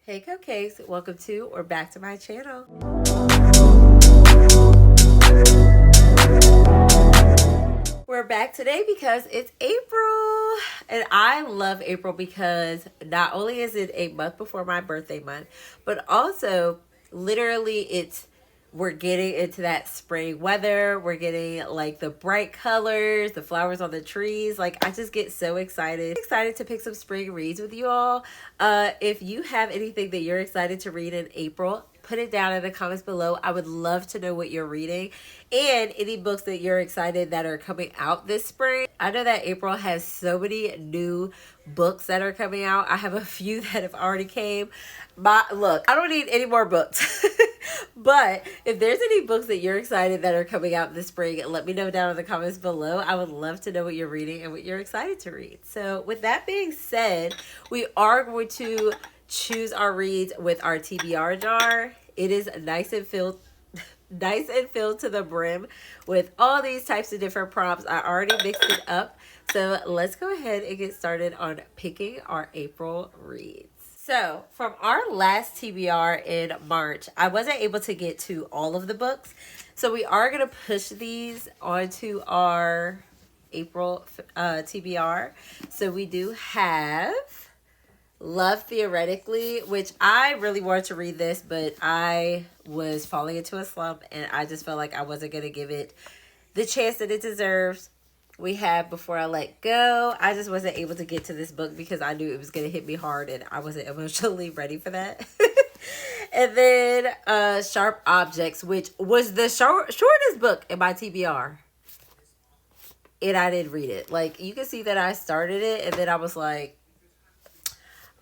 Hey cupcakes, welcome to or back to my channel. We're back today because it's April, and I love April because not only is it a month before my birthday month, but also literally we're getting into that spring weather. We're getting like the bright colors, the flowers on the trees. Like I just get so excited to pick some spring reads with you all. If you have anything that you're excited to read in April, put it down in the comments below. I would love to know what you're reading and any books that you're excited that are coming out this spring. I know that April has so many new books that are coming out. I have a few that have already came. Look, I don't need any more books. But if there's any books that you're excited that are coming out this spring, let me know down in the comments below. I would love to know what you're reading and what you're excited to read. So with that being said, we are going to choose our reads with our TBR jar. It is nice and filled to the brim with all these types of different prompts. I already mixed it up. So let's go ahead and get started on picking our April reads. So from our last TBR in March, I wasn't able to get to all of the books. So we are going to push these onto our April TBR. So we do have Love Theoretically, which I really wanted to read this, but I was falling into a slump and I just felt like I wasn't going to give it the chance that it deserves. We have Before I Let Go. I just wasn't able to get to this book because I knew it was going to hit me hard and I wasn't emotionally ready for that. And then Sharp Objects, which was the shortest book in my TBR. And I didn't read it. Like, you can see that I started it and then I was like,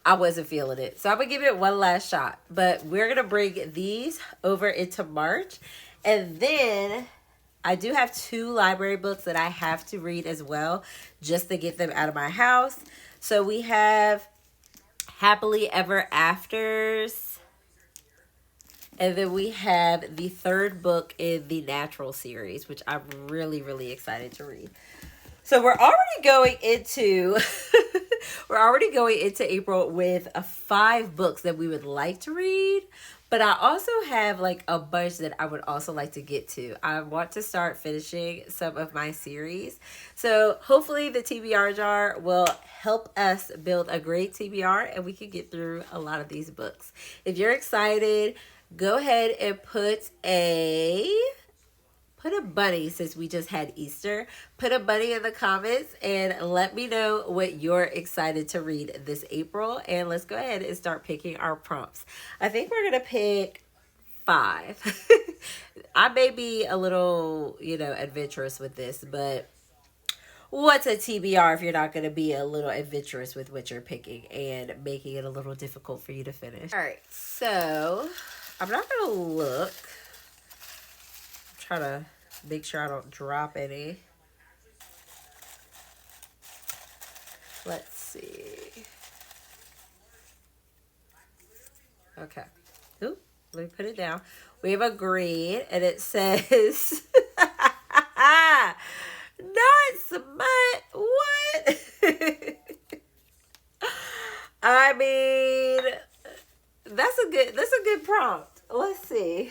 I wasn't feeling it. So I'm going to give it one last shot. But we're going to bring these over into March. And then I do have 2 library books that I have to read as well, just to get them out of my house. So we have Happily Ever Afters. And then we have the 3rd book in the Natural series, which I'm really, really excited to read. So we're already going into April with 5 books that we would like to read. But I also have like a bunch that I would also like to get to. I want to start finishing some of my series. So hopefully the TBR jar will help us build a great TBR and we can get through a lot of these books. If you're excited, go ahead and put a bunny, since we just had Easter. Put a bunny in the comments and let me know what you're excited to read this April. And let's go ahead and start picking our prompts. I think we're going to pick 5. I may be a little, adventurous with this, but what's a TBR if you're not going to be a little adventurous with what you're picking and making it a little difficult for you to finish? All right, so I'm not going to look. Try to make sure I don't drop any. Let's see. Okay. Ooh, let me put it down. We have a green and it says not smut. What? I mean, that's a good prompt. Let's see.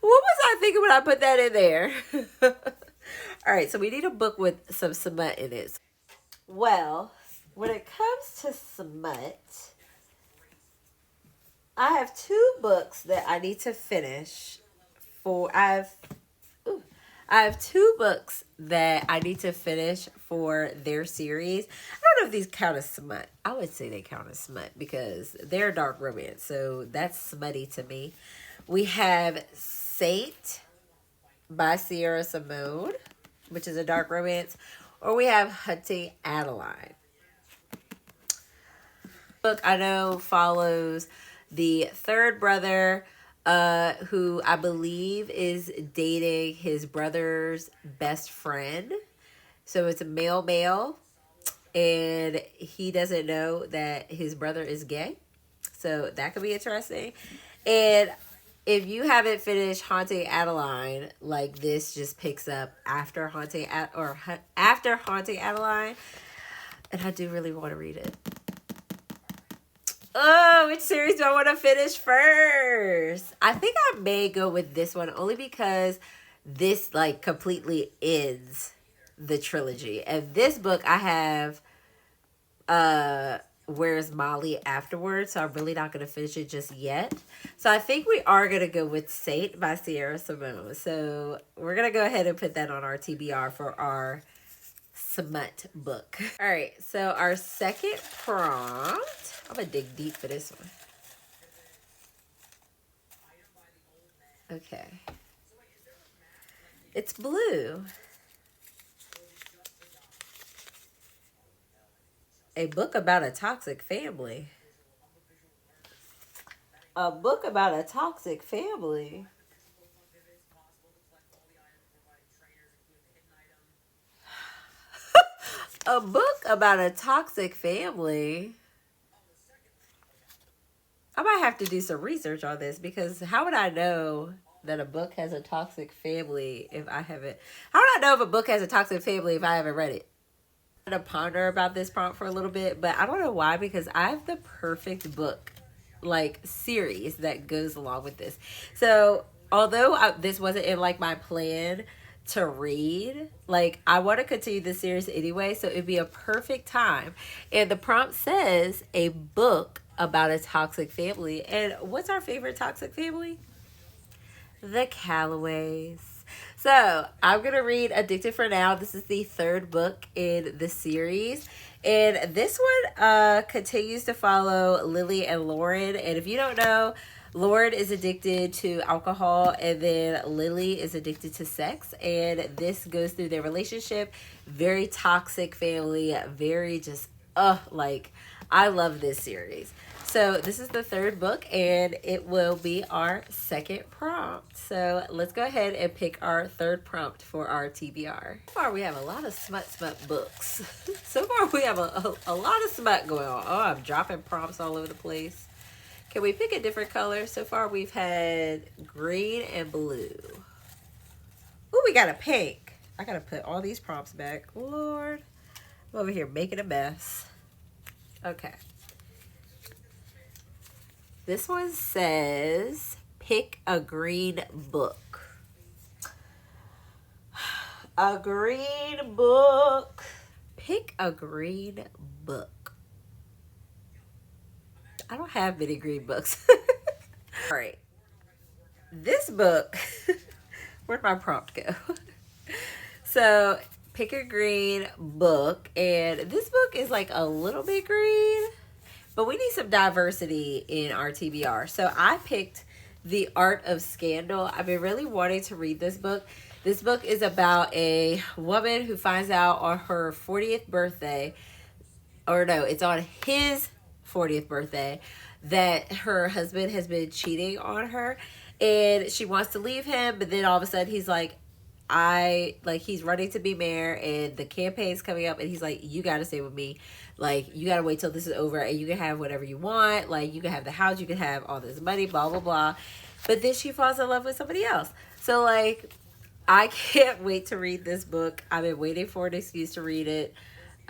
What was I thinking when I put that in there? All right, so we need a book with some smut in it. Well, when it comes to smut, I have 2 books that I need to finish I have 2 books that I need to finish for their series. I don't know if these count as smut. I would say they count as smut because they're dark romance, so that's smutty to me. We have Saint by Sierra Simone, which is a dark romance, or we have Hunting Adeline. Book I know follows the 3rd brother, who I believe is dating his brother's best friend. So it's a male, and he doesn't know that his brother is gay. So that could be interesting. And if you haven't finished Haunting Adeline, like this just picks up after Haunting Adeline, and I do really want to read it. Oh, which series do I want to finish first? I think I may go with this one only because this like completely ends the trilogy. And this book I have Where's Molly afterwards, so I'm really not going to finish it just yet. So I think we are going to go with Saint by Sierra Simone. So we're going to go ahead and put that on our TBR for our smut book. All right, so our second prompt, I'm going to dig deep for this one. Okay. It's blue. A book about a toxic family. A book about a toxic family. A book about a toxic family. I might have to do some research on this because how would I know that a book has a toxic family if I haven't? How would I know if a book has a toxic family if I haven't read it? To ponder about this prompt for a little bit, but I don't know why, because I have the perfect book like series that goes along with this. So although this wasn't in like my plan to read, like I want to continue this series anyway, so it'd be a perfect time. And the prompt says a book about a toxic family. And what's our favorite toxic family? The Callaways. So I'm going to read Addicted for Now. This is the third book in the series. And this one continues to follow Lily and Lauren. And if you don't know, Lauren is addicted to alcohol and then Lily is addicted to sex. And this goes through their relationship. Very toxic family. Very just, like, I love this series. So this is the third book and it will be our second prompt. So let's go ahead and pick our third prompt for our TBR. So far we have a lot of smut books. So far we have a lot of smut going on. Oh, I'm dropping prompts all over the place. Can we pick a different color? So far we've had green and blue. Ooh, we got a pink. I gotta put all these prompts back. Lord, I'm over here making a mess. Okay. This one says, pick a green book. A green book. Pick a green book. I don't have many green books. All right. This book, where'd my prompt go? So, pick a green book. And this book is like a little bit green. But we need some diversity in our TBR. So I picked The Art of Scandal. I've been really wanting to read this book. This book is about a woman who finds out on her 40th birthday, or no, it's on his 40th birthday, that her husband has been cheating on her. And she wants to leave him, but then all of a sudden he's like, he's running to be mayor and the campaign's coming up and he's like, you got to stay with me. Like, you got to wait till this is over and you can have whatever you want. Like, you can have the house, you can have all this money, blah, blah, blah. But then she falls in love with somebody else. So, like, I can't wait to read this book. I've been waiting for an excuse to read it.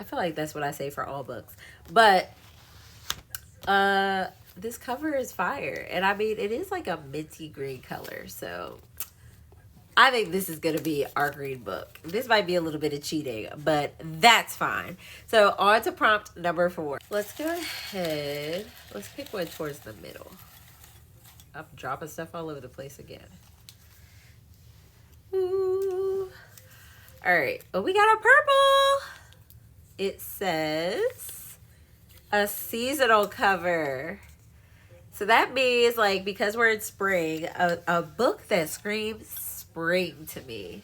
I feel like that's what I say for all books. But, this cover is fire. And, I mean, it is like a minty green color. So, I think this is going to be our green book. This might be a little bit of cheating, but that's fine. So on to prompt number 4. Let's go ahead. Let's pick one towards the middle. I'm dropping stuff all over the place again. Ooh. All right. Oh, we got a purple. It says a seasonal cover. So that means, like, because we're in spring, a book that screams spring to me.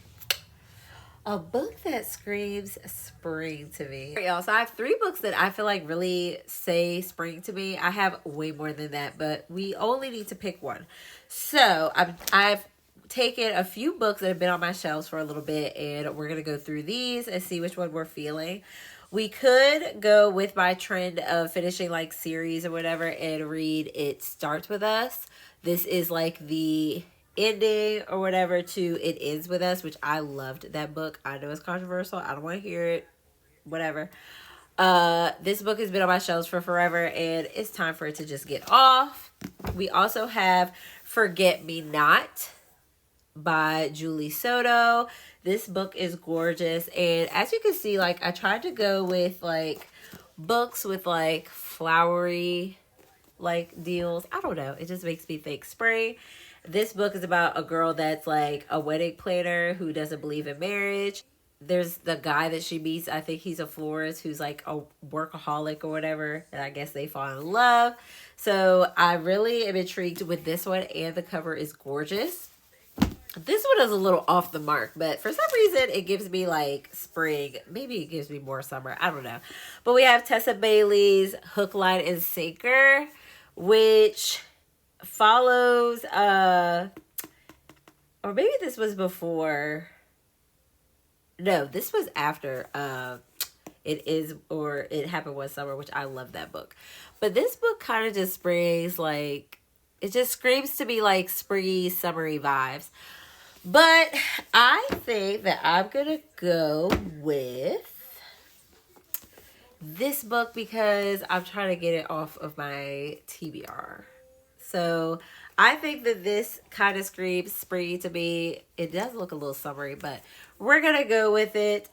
A book that screams spring to me. All right, y'all, so I have 3 books that I feel like really say spring to me. I have way more than that, but we only need to pick one. So I've taken a few books that have been on my shelves for a little bit, and we're going to go through these and see which one we're feeling. We could go with my trend of finishing like series or whatever and read It Starts With Us. This is like the ending or whatever to It Ends With Us, which I loved that book. I know it's controversial. I don't want to hear it. Whatever. This book has been on my shelves for forever, and it's time for it to just get off. We also have Forget Me Not by Julie Soto. This book is gorgeous, and as you can see, like, I tried to go with like books with like flowery like deals. I don't know, it just makes me think spring. This book is about a girl that's like a wedding planner who doesn't believe in marriage. There's the guy that she meets, I think he's a florist, who's like a workaholic or whatever, and I guess they fall in love. So I really am intrigued with this one, and the cover is gorgeous. This one is a little off the mark, but for some reason it gives me like spring. Maybe it gives me more summer. I don't know. But we have Tessa Bailey's Hook, Line, and Sinker, which follows, or maybe this was before. No, this was after It Is, or It Happened One Summer, which I love that book. But this book kind of just springs like, it just screams to me like springy, summery vibes. But I think that I'm going to go with this book because I'm trying to get it off of my TBR. So I think that this kind of screams springy to me. It does look a little summery, but we're going to go with it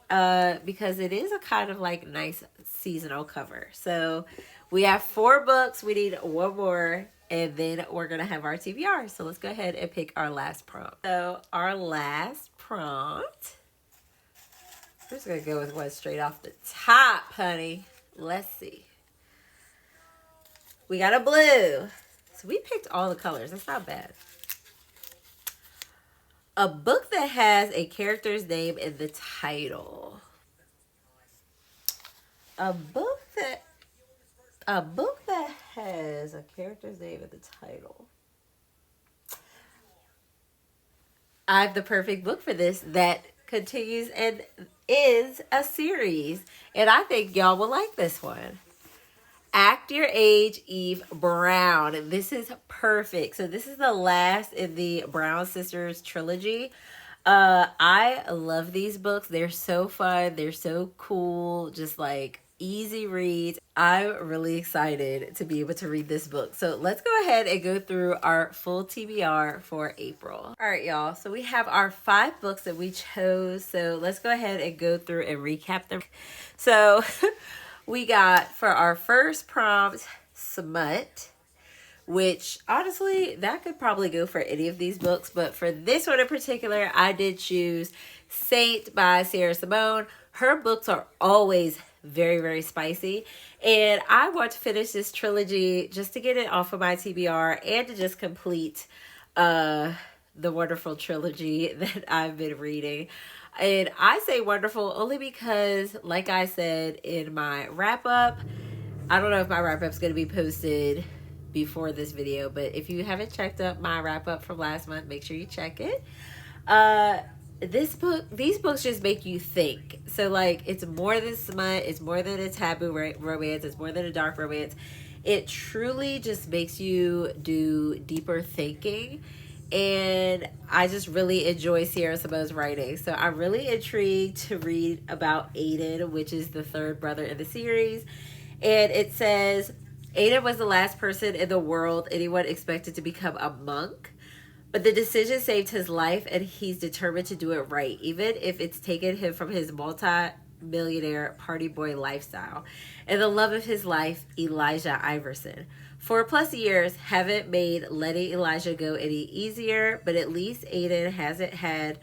because it is a kind of like nice seasonal cover. So we have 4 books. We need one more, and then we're going to have our TBR. So let's go ahead and pick our last prompt. So our last prompt, we're just going to go with one straight off the top, honey. Let's see. We got a blue. So we picked all the colors. That's not bad. A book that has a character's name in the title. A book that has a character's name in the title. I have the perfect book for this that continues and is a series. And I think y'all will like this one. Act Your Age, Eve Brown. This is perfect. So this is the last in the Brown Sisters trilogy. I love these books. They're so fun. They're so cool. Just like easy reads. I'm really excited to be able to read this book. So let's go ahead and go through our full TBR for April. All right, y'all. So we have our 5 books that we chose. So let's go ahead and go through and recap them. So we got for our first prompt, Smut, which honestly, that could probably go for any of these books. But for this one in particular, I did choose Saint by Sarah Simone. Her books are always very, very spicy. And I want to finish this trilogy just to get it off of my TBR and to just complete the wonderful trilogy that I've been reading. And I say wonderful only because, like I said in my wrap up, I don't know if my wrap up is going to be posted before this video, but if you haven't checked up my wrap up from last month, make sure you check it. These books just make you think. So like, it's more than smut, it's more than a taboo romance, it's more than a dark romance. It truly just makes you do deeper thinking. And I just really enjoy Sierra Simone's writing. So I'm really intrigued to read about Aiden, which is the 3rd brother in the series. And it says, Aiden was the last person in the world anyone expected to become a monk. But the decision saved his life, and he's determined to do it right, even if it's taken him from his multi-millionaire party boy lifestyle. And the love of his life, Elijah Iverson. 4+ years haven't made letting Elijah go any easier, but at least Aiden hasn't had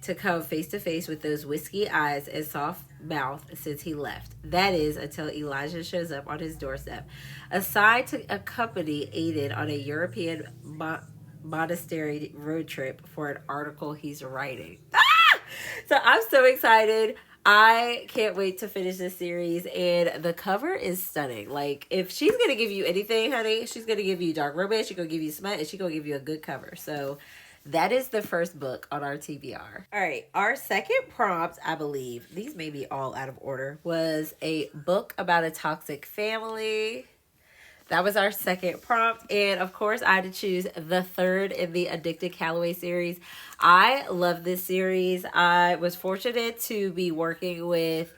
to come face to face with those whiskey eyes and soft mouth since he left. That is, until Elijah shows up on his doorstep, assigned to accompany Aiden on a European monastery road trip for an article he's writing. So I'm so excited. I can't wait to finish this series, and the cover is stunning. Like, if she's going to give you anything, honey, she's going to give you dark romance, she's going to give you smut, and she's going to give you a good cover. So that is the first book on our TBR. All right, our second prompt, I believe, these may be all out of order, was a book about a toxic family. That was our second prompt. And of course, I had to choose the 3rd in the Addicted Calloway series. I love this series. I was fortunate to be working with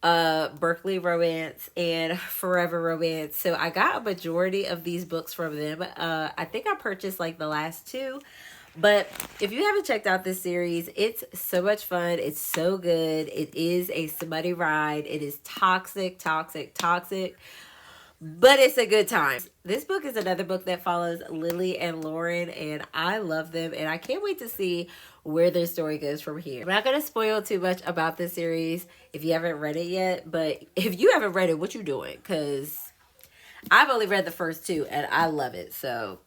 Berkeley Romance and Forever Romance. So I got a majority of these books from them. I think I purchased like the last two. But if you haven't checked out this series, it's so much fun. It's so good. It is a smutty ride. It is toxic, toxic, toxic. But it's a good time. This book is another book that follows Lily and Lauren, and I love them, and I can't wait to see where their story goes from here. I'm not going to spoil too much about this series if you haven't read it yet, but if you haven't read it, what you doing? Because I've only read the first two, and I love it, so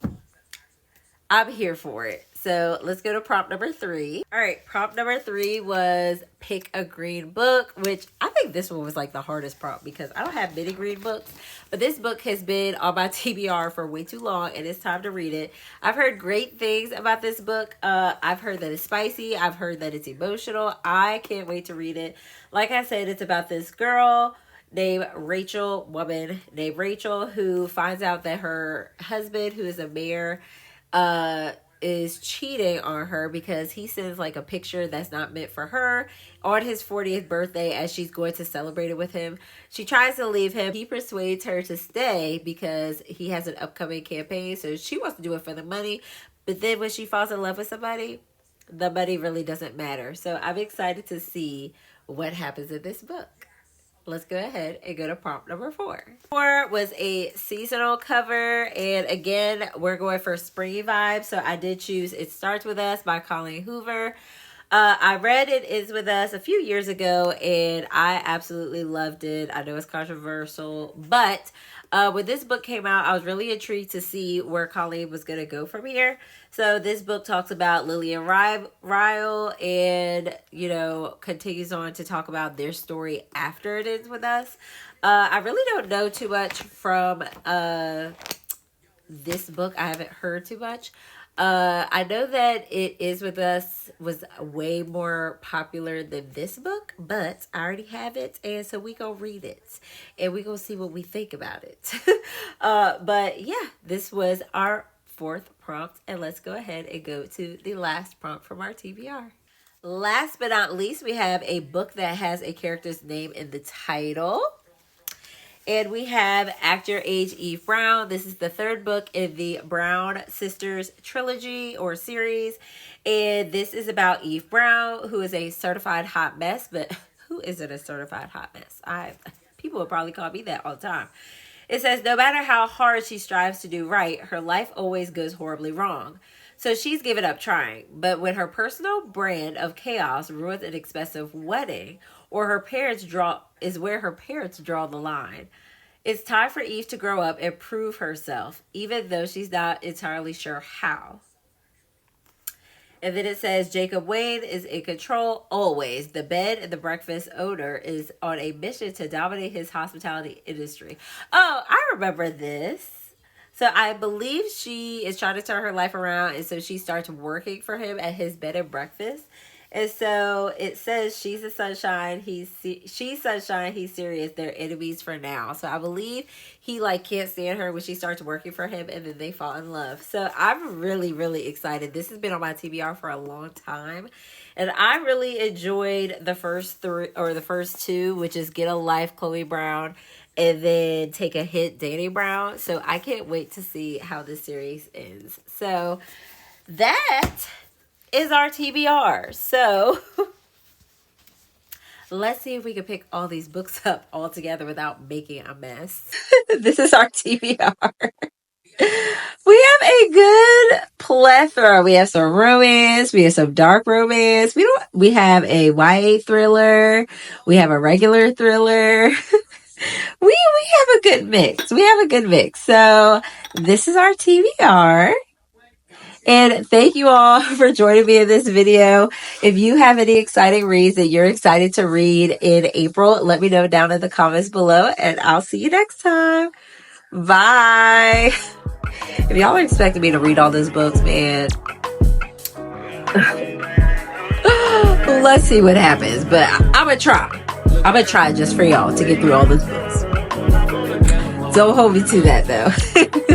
I'm here for it. So let's go to prompt number 3. All right, prompt number 3 was pick a green book, which I think this one was like the hardest prompt because I don't have many green books, but this book has been on my TBR for way too long and it's time to read it. I've heard great things about this book. I've heard that it's spicy. I've heard that it's emotional. I can't wait to read it. Like I said, it's about this girl named Rachel, who finds out that her husband, who is a mayor, is cheating on her because he sends like a picture that's not meant for her on his 40th birthday as she's going to celebrate it with him. She tries to leave him. He persuades her to stay because he has an upcoming campaign, so she wants to do it for the money. But then when she falls in love with somebody, the money really doesn't matter. So I'm excited to see what happens in this book. Let's go ahead and go to prompt number 4. 4 was a seasonal cover, and again, we're going for springy vibes. So I did choose It Starts With Us by Colleen Hoover. I read It Is With Us a few years ago, and I absolutely loved it. I know it's controversial, but when this book came out, I was really intrigued to see where Colleen was going to go from here. So this book talks about Lily and Ryle and, you know, continues on to talk about their story after It Ends With Us. I really don't know too much from this book. I haven't heard too much. I know that It Is With Us was way more popular than this book, but I already have it, and so we gonna read it, and we gonna see what we think about it. But yeah, this was our 4th prompt, and let's go ahead and go to the last prompt from our TBR. Last but not least, we have a book that has a character's name in the title. And we have Act Your Age, Eve Brown. This is the 3rd book in the Brown Sisters trilogy or series. And this is about Eve Brown, who is a certified hot mess. But who isn't a certified hot mess? People would probably call me that all the time. It says, no matter how hard she strives to do right, her life always goes horribly wrong. So she's given up trying. But when her personal brand of chaos ruins an expensive wedding, or her parents draw the line. It's time for Eve to grow up and prove herself, even though she's not entirely sure how. And then it says, Jacob Wayne is in control always. The bed and the breakfast owner is on a mission to dominate his hospitality industry. Oh, I remember this. So I believe she is trying to turn her life around, and so she starts working for him at his bed and breakfast. And so it says she's a sunshine, she's sunshine, he's serious, they're enemies for now. So I believe he like can't stand her when she starts working for him, and then they fall in love. So I'm really, really excited. This has been on my TBR for a long time, and I really enjoyed the first 3 or the first 2, which is Get a Life, Chloe Brown, and then Take a Hit, Danny Brown. So I can't wait to see how this series ends. So that is our TBR. So let's see if we can pick all these books up all together without making a mess. This is our TBR. We have a good plethora. We have some romance. We have some dark romance. We have a YA thriller. We have a regular thriller. We have a good mix. We have a good mix. So this is our TBR. And thank you all for joining me in this video. If you have any exciting reads that you're excited to read in April, let me know down in the comments below, and I'll see you next time. Bye. If y'all are expecting me to read all those books, man, let's see what happens. But I'm going to try. I'm going to try just for y'all to get through all those books. Don't hold me to that, though.